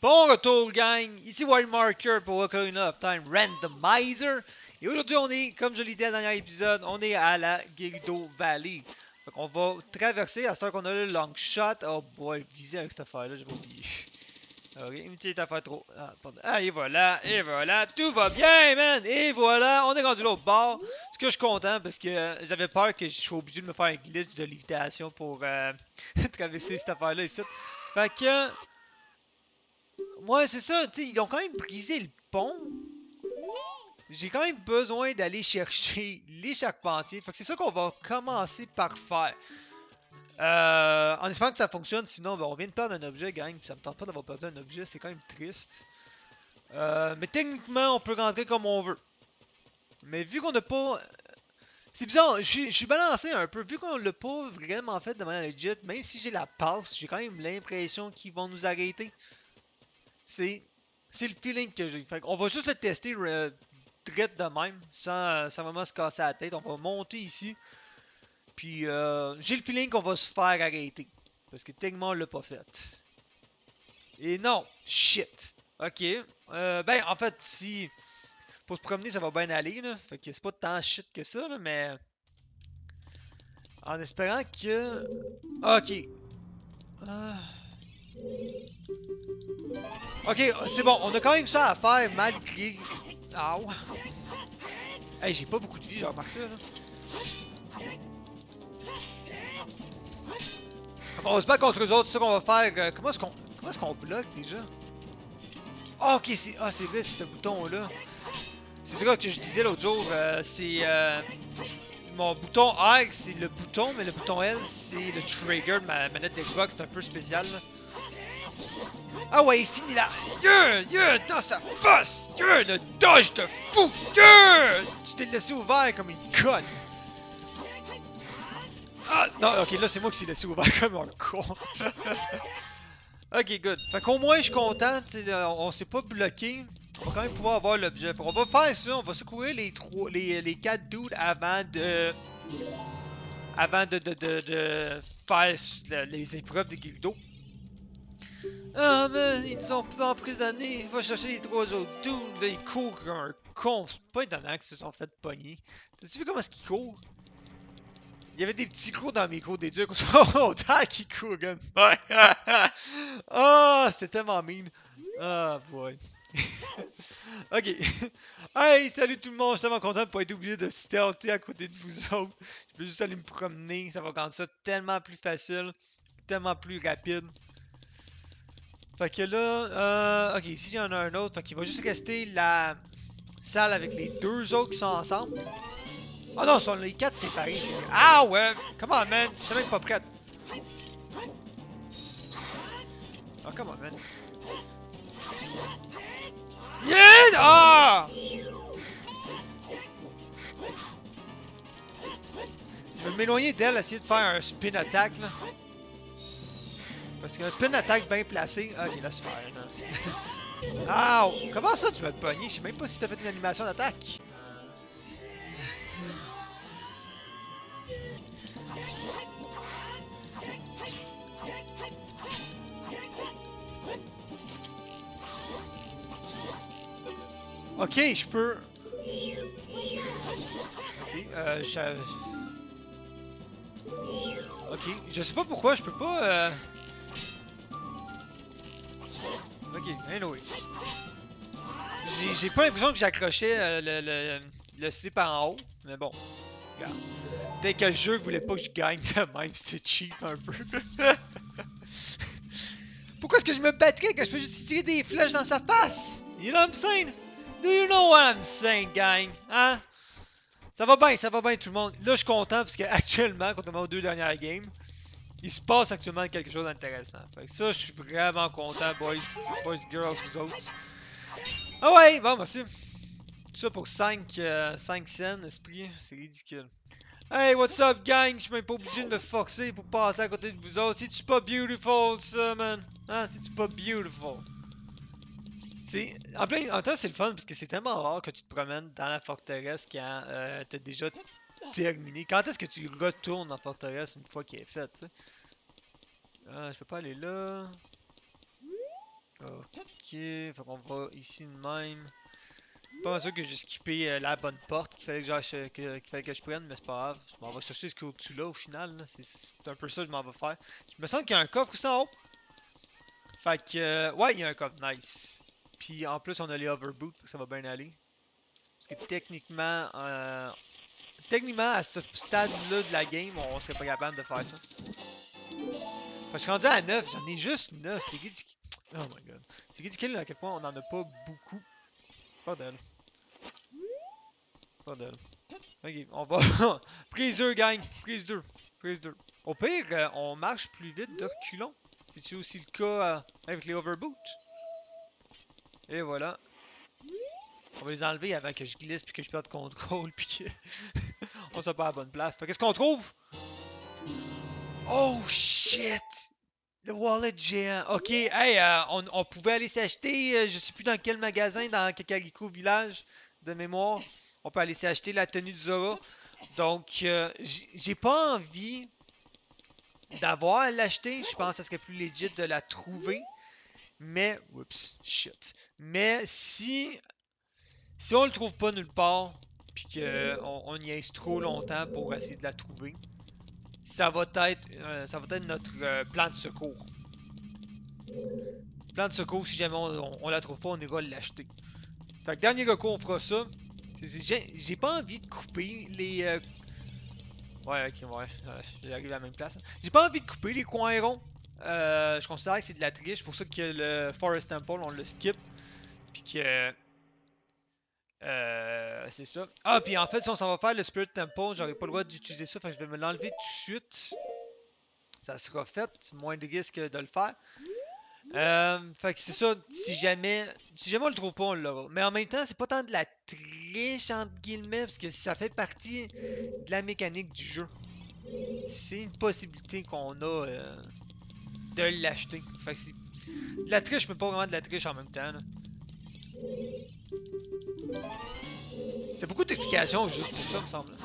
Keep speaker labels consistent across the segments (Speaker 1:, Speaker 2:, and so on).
Speaker 1: Bon retour, gang! Ici White Marker pour Ocarina of Time Randomizer. Et aujourd'hui, on est, comme je l'ai dit dans le dernier épisode, on est à la Gerudo Valley. Fait qu'on va traverser à ce temps qu'on a le long shot. Oh boy, viser avec cette affaire-là, j'ai pas oublié. Ok, une petite affaire trop. Ah, pardon. Ah, et voilà, tout va bien, man! Et voilà, on est rendu l'autre bord. Ce que je suis content parce que j'avais peur que je sois obligé de me faire un glitch de lévitation pour traverser cette affaire-là ici. Fait que. Ouais, c'est ça, tu sais, ils ont quand même brisé le pont. J'ai quand même besoin d'aller chercher les charpentiers. Fait que c'est ça qu'on va commencer par faire. En espérant que ça fonctionne, sinon ben, on vient de perdre un objet, gang. Puis ça me tente pas d'avoir perdu un objet, c'est quand même triste. Mais techniquement, on peut rentrer comme on veut. Mais vu qu'on n'a pas. C'est bizarre, je suis balancé un peu. Vu qu'on l'a pas vraiment fait de manière legit, même si j'ai la passe, j'ai quand même l'impression qu'ils vont nous arrêter. C'est c'est le feeling que j'ai. Fait qu'on va juste le tester direct de même, sans vraiment se casser la tête. On va monter ici. Puis j'ai le feeling qu'on va se faire arrêter. Parce que techniquement on l'a pas fait. Et non, shit. Ok. Ben en fait, si pour se promener ça va bien aller là. Fait que c'est pas tant shit que ça là, mais en espérant que. Ok. Euh, Ok, c'est bon, on a quand même ça à faire malgré. Ah ouais. Hey, j'ai pas beaucoup de vie, j'ai remarqué ça là. On va se battre contre eux autres, c'est ça qu'on va faire. Comment est-ce qu'on bloque déjà? Ah, ok, c'est vrai, c'est ce bouton-là. C'est ça que je disais l'autre jour. Mon bouton R, c'est le bouton, mais le bouton L, c'est le trigger de ma manette d'Xbox. C'est un peu spécial. Là. Ah ouais, fini là! Dans sa face! Le dodge de fou! Tu t'es laissé ouvert comme une conne! Ah, non, ok, là c'est moi qui s'est laissé ouvert comme un con. Ok, good. Fait qu'au moins je suis content, on s'est pas bloqué. On va quand même pouvoir avoir l'objet. On va faire ça, on va secourir les 4 dudes avant de faire les épreuves de Guildo. Ah man, ils nous ont pas emprisonnés. Va chercher les 3 autres dudes. Là, ils courent comme un con. C'est pas étonnant qu'ils se sont fait pogner. T'as-tu vu comment est-ce qu'ils courent? Il y avait des petits crocs dans mes cours d'éduc. Autant qu'ils courent, gun. Ouais. Oh, c'était tellement mean. Ah, boy. Ok. Hey, salut tout le monde. Je suis tellement content de pas être obligé de stealther à côté de vous autres. Je peux juste aller me promener. Ça va rendre ça tellement plus facile. Tellement plus rapide. Fait que là, ok, ici il y en a un autre. Fait qu'il va juste rester la salle avec les 2 autres qui sont ensemble. Oh non, sont les 4 séparés. Ah ouais! Come on, man! Je suis même pas prête. Oh, come on, man. Yeah! Ah! Je vais m'éloigner d'elle, essayer de faire un spin attack, là. Parce qu'un spin attack bien placé. Ah, ok, laisse faire, là. Ow! Comment ça, tu vas te pogner? Je sais même pas si t'as fait une animation d'attaque. Ok, je peux. Ok, Ok, je sais pas pourquoi, je peux pas. Ok, anyway. J'ai pas l'impression que j'accrochais le slip en haut, mais bon, regarde. Peut-être que le jeu voulait pas que je gagne de même, c'était cheap un peu. Pourquoi est-ce que je me battrais quand je peux juste tirer des flèches dans sa face? You know what I'm saying? Do you know what I'm saying, gang? Hein? Ça va bien tout le monde. Là, je suis content parce qu'actuellement, contrairement aux 2 dernières games, il se passe actuellement quelque chose d'intéressant. Fait que ça, je suis vraiment content, boys, girls, vous autres. Ah ouais, bon, merci. Tout ça pour 5 cents, esprit, c'est ridicule. Hey, what's up, gang? Je suis même pas obligé de me forcer pour passer à côté de vous autres. C'est-tu pas beautiful, ça, man? Hein? C'est-tu pas beautiful? T'sais, en même temps, c'est le fun parce que c'est tellement rare que tu te promènes dans la forteresse quand t'as déjà terminé. Quand est-ce que tu retournes en forteresse une fois qu'elle est faite, t'sais? Ah, je peux pas aller là. Ok. fait qu'on va ici de même. Pas mal sûr que j'ai skippé la bonne porte qu'il fallait que je prenne, mais c'est pas grave. Je m'en vais chercher ce qu'il y a au-dessus là au final. C'est un peu ça que je m'en vais faire. Il me semble qu'il y a un coffre aussi en haut. Fait que, ouais, il y a un coffre, nice. Puis en plus, on a les overboots, fait que ça va bien aller. Parce que techniquement, à ce stade-là de la game, on serait pas capable de faire ça. Fait que je suis rendu à 9, j'en ai juste 9, c'est ridicule. Oh my god. C'est ridicule à quel point on en a pas beaucoup. Pas d'elle. Pas d'elle. Ok, on va. Prise 2, gang. Prise 2. Prise 2. Au pire, on marche plus vite de reculons. C'est-tu aussi le cas avec les overboots? Et voilà. On va les enlever avant que je glisse puis que je perde contrôle puis que on soit pas à la bonne place. Fait qu'est-ce qu'on trouve? Oh shit! Le wallet géant. Ok, hey, on pouvait aller s'acheter, je sais plus dans quel magasin, dans Kakariko Village de mémoire. On peut aller s'acheter la tenue de Zora. Donc, j'ai pas envie d'avoir à l'acheter. Je pense que ça serait plus legit de la trouver. Mais, oups, shit. Mais si on le trouve pas nulle part, puis qu'on y aise trop longtemps pour essayer de la trouver, ça va être notre plan de secours. Plan de secours, si jamais on la trouve pas, on ira l'acheter. Fait que dernier recours, on fera ça. J'ai pas envie de couper les. Ouais, ok, ouais. J'arrive à la même place. J'ai pas envie de couper les coins ronds. Je considère que c'est de la triche. C'est pour ça que le Forest Temple, on le skip. Puis que. C'est ça. Ah, puis en fait, si on s'en va faire le Spirit Temple, j'aurais pas le droit d'utiliser ça. Fait que je vais me l'enlever tout de suite. Ça sera fait. Moins de risque de le faire. Fait que c'est ça, si jamais on le trouve pas, on l'aura. Mais en même temps, c'est pas tant de la triche entre guillemets, parce que ça fait partie de la mécanique du jeu. C'est une possibilité qu'on a de l'acheter. Fait que c'est de la triche, mais pas vraiment de la triche en même temps. C'est beaucoup d'explications juste pour ça, me semble.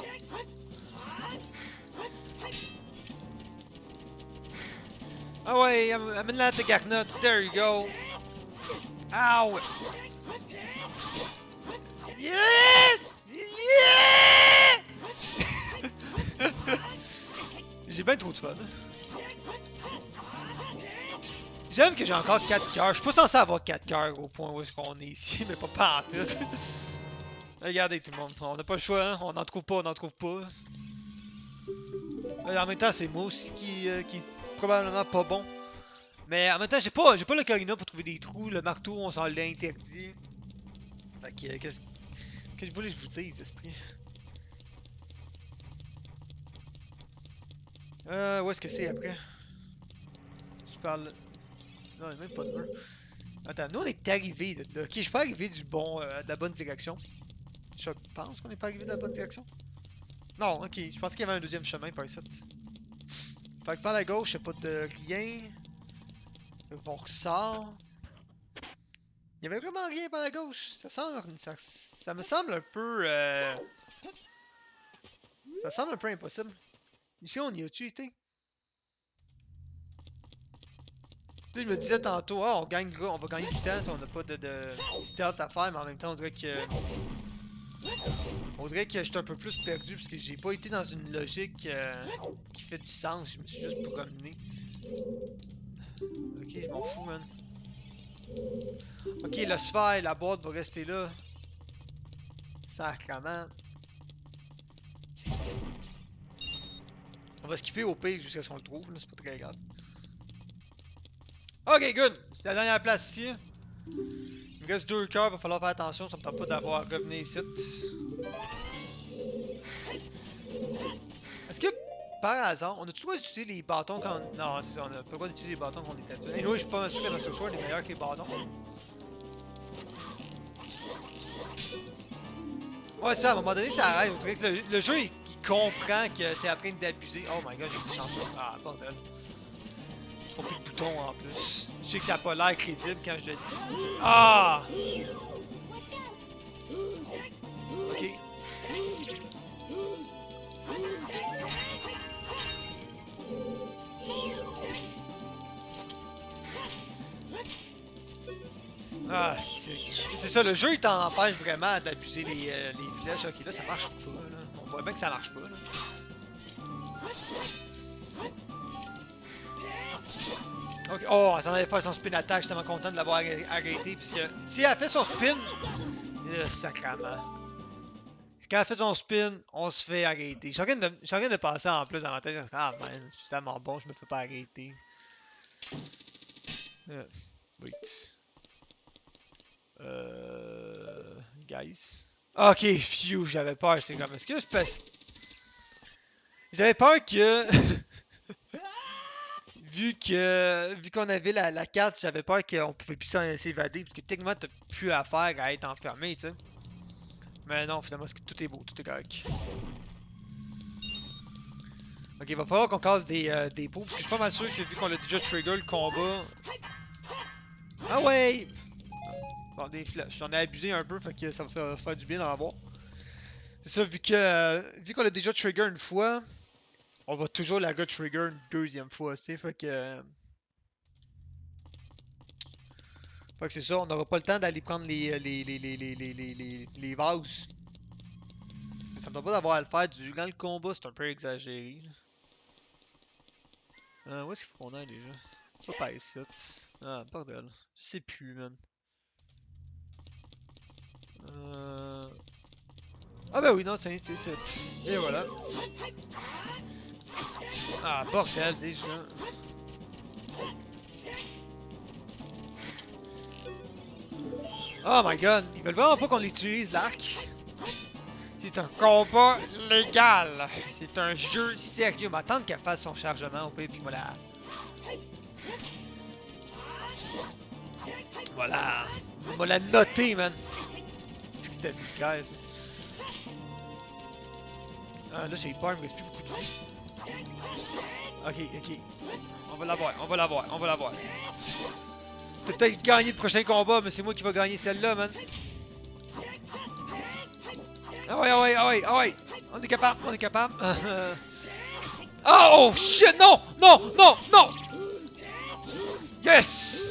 Speaker 1: Ah ouais, amène-la ta garnotte. There you go. Ow! Yeah! Yeah! J'ai bien trop de fun. J'aime que j'ai encore 4 cœurs. Je suis pas censé avoir 4 cœurs au point où est-ce qu'on est ici, mais pas en tout. Regardez tout le monde, on n'a pas le choix, hein? On n'en trouve pas, on n'en trouve pas. En même temps, c'est moi aussi qui est probablement pas bon. Mais en même temps, j'ai pas l'ocarina pour trouver des trous. Le marteau, on s'en l'a interdit. Fait que, qu'est-ce que je voulais que je vous dise, esprit? Où est-ce que c'est après? Je parle. Non, il n'y a même pas de mur. Attends, nous on est arrivé de là. Ok, je suis pas arrivé de la bonne direction. Je pense qu'on est pas arrivé de la bonne direction. Non, ok, je pensais qu'il y avait un deuxième chemin par ici. Fait que par la gauche, il n'y a pas de rien. On ressort. Il y avait vraiment rien par la gauche. Ça me semble un peu. Ça semble un peu impossible. Ici, on y a-tu été? Tu sais, je me disais tantôt, ah, on va gagner du temps, on n'a pas de stealth à faire, mais en même temps, on dirait que je suis un peu plus perdu parce que j'ai pas été dans une logique qui fait du sens. Je me suis juste promené. Ok, je m'en fous, man. Ok, la sphère, la boîte va rester là. Sacrement. On va skipper au pire jusqu'à ce qu'on le trouve, c'est pas très grave. Ok, good. C'est la dernière place ici. Il me reste 2 cœurs, va falloir faire attention, ça me tente pas d'avoir à revenir ici. Est-ce que par hasard, on a toujours utilisé les bâtons quand. Non, c'est ça, on a pas le droit d'utiliser les bâtons quand on est adulte. Et nous, je suis pas mal sûr que Master Sword est meilleur que les bâtons. Ouais, ça, à un moment donné, ça arrête. On dirait que le jeu, il comprend que t'es en train d'abuser. Oh my god, j'ai été chanceux. Ah, bordel. Trop plus de boutons en plus. Je sais que ça a pas l'air crédible quand je le dis. Ah! Ok. Ah, c'est ça, le jeu il t'en empêche vraiment d'abuser les flèches. Ok, là ça marche pas. Là. On voit bien que ça marche pas. Là. Ok, oh, elle s'en allait faire son spin attack. Je suis tellement content de l'avoir arrêté. Puisque si elle fait son spin, sacrament. Quand elle fait son spin, on se fait arrêter. Je suis en train de passer en plus dans ma tête. Ah man, c'est tellement bon, je me fais pas arrêter. Wait. Guys. Ok, phew, j'avais peur. J'étais comme, est-ce que je passe. J'avais peur que. vu qu'on avait la carte, j'avais peur qu'on pouvait plus s'évader. Parce que techniquement, t'as plus affaire à être enfermé, tu sais. Mais non, finalement, tout est beau, tout est correct. Ok, il va falloir qu'on casse des pots. Parce que je suis pas mal sûr que vu qu'on a déjà trigger le combat. Ah ouais! Bon, des flèches. J'en ai abusé un peu, fait que ça va faire du bien d'en avoir. C'est ça, vu qu'on a déjà trigger une fois, on va toujours la trigger une deuxième fois, tu sais. Fait que c'est ça, on n'aura pas le temps d'aller prendre les vases. Ça me donne pas d'avoir à le faire durant le combat, c'est un peu exagéré. Où est-ce qu'il faut qu'on aille déjà? Pas par ici. Ah, bordel. Je sais plus, man. Euh... Ah ben oui, non, c'est ici. Et voilà. Ah, bordel, déjà. Oh my god, ils veulent vraiment pas qu'on utilise l'arc. C'est un combat légal. C'est un jeu sérieux. M'attendre qu'elle fasse son chargement au pire, puis voilà. Voilà. On va la noter, man. C'est que c'était vulgaire, ça. Ah, là, j'ai peur, il me reste plus beaucoup de vie. Ok, ok. On va l'avoir, on va l'avoir, on va l'avoir. Peut-être gagner le prochain combat, mais c'est moi qui va gagner celle-là, man. Ah ouais, ah ouais, ah ouais, ah ouais. On est capable, on est capable. Oh shit, non, non, non, non. Yes.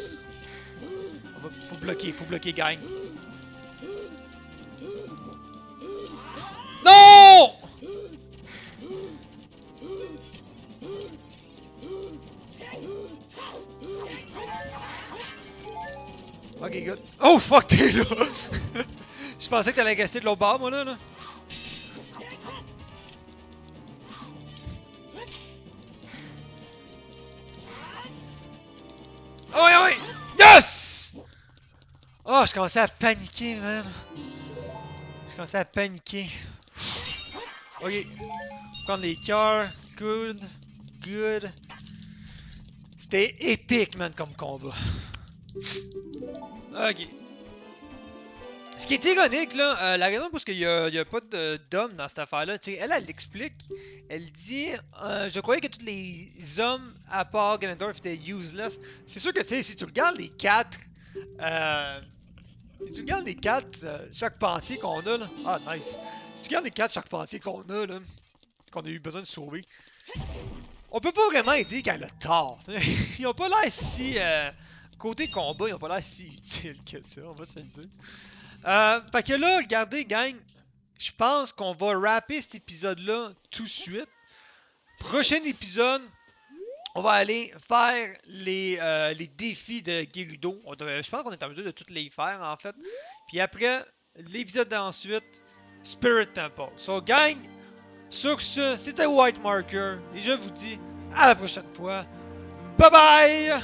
Speaker 1: Faut bloquer, gang. Non. Ok, good. Oh fuck, t'es là. Je pensais que t'allais rester de l'autre bord, moi, là. Oh ouais, ouais! Yes! Oh, je commençais à paniquer, man. Je commençais à paniquer. Ok. Prendre les cœurs. Good. Good. C'était épique, man, comme combat. Ok. Ce qui est ironique, là, la raison pour laquelle il y a pas d'hommes dans cette affaire-là, tu sais, elle l'explique. Elle dit je croyais que tous les hommes, à part Ganondorf, étaient useless. C'est sûr que, tu sais, si tu regardes les quatre. Euh, Si tu regardes les quatre, chaque pentier qu'on a, là. Ah, nice. Si tu regardes les quatre, chaque pentier qu'on a, là, qu'on a eu besoin de sauver, on peut pas vraiment dire qu'elle a tort. Ils ont pas l'air si. Côté combat, ils ont pas l'air si utiles que ça, on va se le dire. Fait que là, regardez, gang, je pense qu'on va rapper cet épisode-là tout de suite. Prochain épisode, on va aller faire les défis de Gerudo. Je pense qu'on est en mesure de tous les faire, en fait. Puis après, l'épisode d'ensuite, Spirit Temple. So, gang, sur ce, c'était White Marker. Et je vous dis à la prochaine fois. Bye bye!